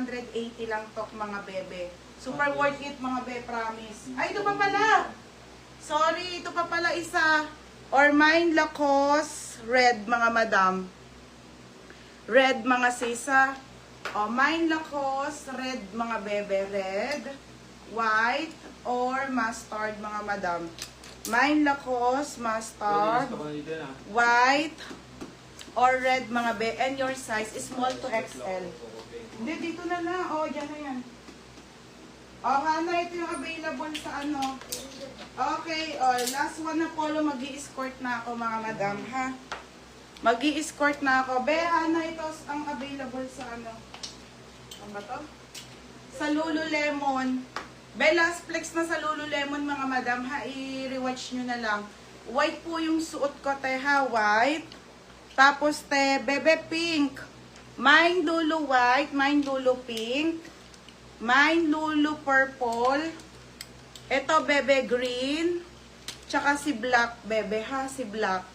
180 lang to mga bebe. Super worth it mga be, promise. Ay, ito pa pala. Sorry, ito pa pala isa. Ormine Lacoste red mga madam. Red mga sisa. Ormine Lacoste red mga bebe. Red, white, or mustard mga madam. Mine Lacoste, mustard, white, or red mga be. And your size is small to XL. Hindi, dito na lang. O, dyan na yan. O, Hana, ito yung available sa ano. Okay, o, last one na polo. Mag-i-escort na ako mga madam, ha? Mag-i-escort na ako. Be, Hana, ito ang available sa ano. Ano ba to? Sa Lululemon. Be, last flex na sa Lululemon mga madam, ha? I-rewatch nyo na lang. White po yung suot ko, te, ha? White. Tapos, te, bebe, pink. Mine Lulu white, mine Lulu pink, mine Lulu purple. Ito, bebe, green. Tsaka si black, bebe, ha? Si black.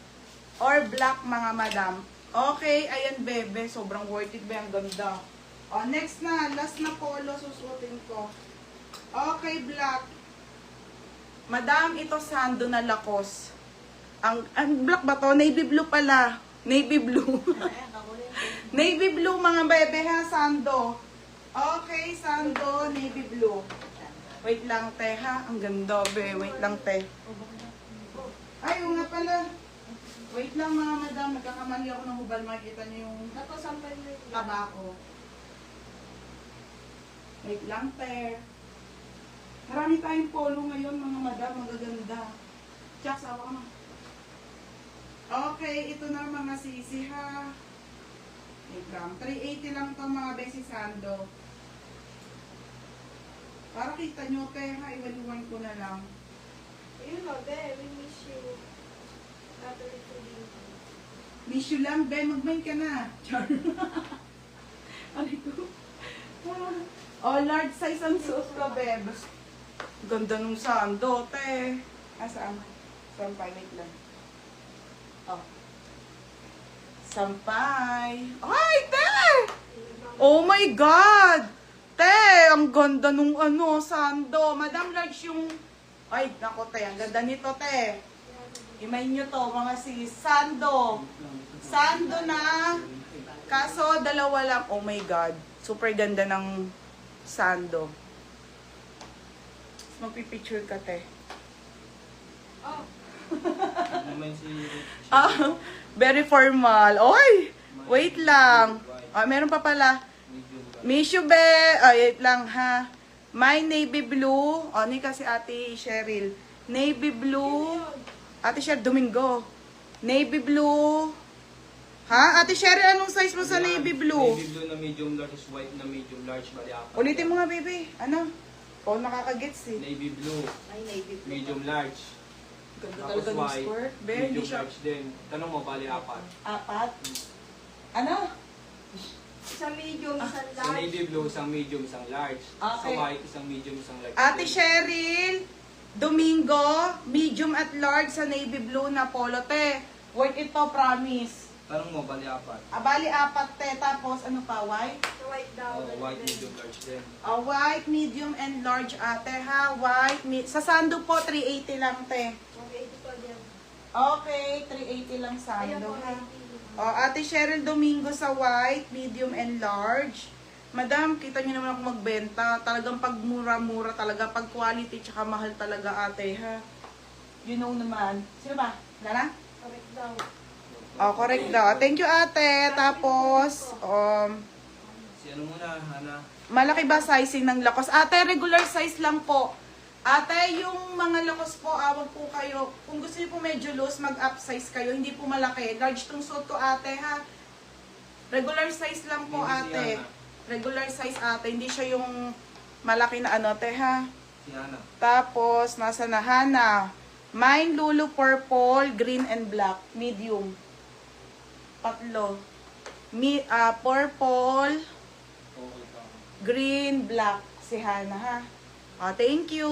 Or black, mga madam. Okay, ayan, bebe. Sobrang worth it, be. Ang ganda. O, next na. Last na polo, susuotin ko. Okay, black. Madam, ito sando na Lacoste. Ang black ba to? Navy blue pala. Navy blue. Navy blue mga bebe ha, sando. Okay, sando, navy blue. Wait lang te ha, ang ganda be. Wait lang te. Ay, nga pala. Wait lang mga madam, nagkakamali ako ng hubal. Makikita niyo yung tabako. Wait lang te. Marami tayong polo ngayon mga madam, magaganda. Tsaka sawa ka na. Okay, ito na mga sisi ha. Wait lang. 380 lang to mga besi sando. Para kita nyo, te, ha, iwan ko na lang. You know, we miss you. Miss you lang, be, mag-main ka na. Char. Ano ito? Oh, large size ang suot ko, beb. Ganda nung sando, te. Saan? Sampay, wait lang. Oh. Sampay. Ay, te! Oh my God! Te, ang ganda nung ano, sando. Madam, large yung... Ay, nako, te. Ang ganda nito, te. Imay nyo to, mga sis. Sando. Sando na. Kaso, dalawa lang. Oh my God. Super ganda ng sando. Magpipicture ka, te. Oh. Very formal. Oy! Wait lang. Meron pa pala. Mishu be. Wait lang ha. My navy blue. Ni kasi ate Cheryl. Navy blue. Ate Cheryl Domingo. Navy blue. Ha? Ate Cheryl, anong size mo sa navy blue? Navy blue na medium large is white na medium large. Bali apat. Ulitin mo nga, baby. Ano? Ikaw nakakagets eh. Navy blue. Ay, navy blue. Medium large. Ganda Tapos talaga ng white. skirt. Be, hindi Medium siya... large din. Tanong mo, bali apat. Apat? Ano? Isang medium, isang Sa large. navy blue, isang medium, isang large. Sa Okay. white, isang medium, isang large. Ate din. Cheryl, Domingo, medium at large sa navy blue na polo, te. Worth it to, promise. Tanong mo, bali apat. Bali, apat, te. Tapos, ano pa, white? Sa white daw. White, medium, large din. White, medium, and large, ate, ha? White, sa sando po, 380 lang, te. Okay, ito pa din. Okay, 380 lang Ayan sando, po, ha? 80. Ate Cheryl Domingo sa white, medium, and large. Madam, kita niyo naman ako magbenta. Talagang pag mura-mura talaga. Pag quality, tsaka mahal talaga, ate, ha? You know naman. Sino ba? Lana? Correct daw. Correct daw. Thank you, ate. Tapos, Si ano muna, Hana? malaki ba sizing ng Lacoste? Ate, regular size lang po. Ate, yung mga Lacoste po, awag po kayo. Kung gusto niyo po medyo loose, mag-up size kayo. Hindi po malaki. Large tong suot ko, ate, ha? Regular size lang po, Hindi si ate. Hana. Regular size, ate. Hindi siya yung malaki na ano, ate, ha? Si Hana. Tapos, nasa na, Hana. Mine, Lulu, purple, green, and black. Medium. Tatlo. Purple, Okay ka. green, black. Si Hana, ha? Thank you.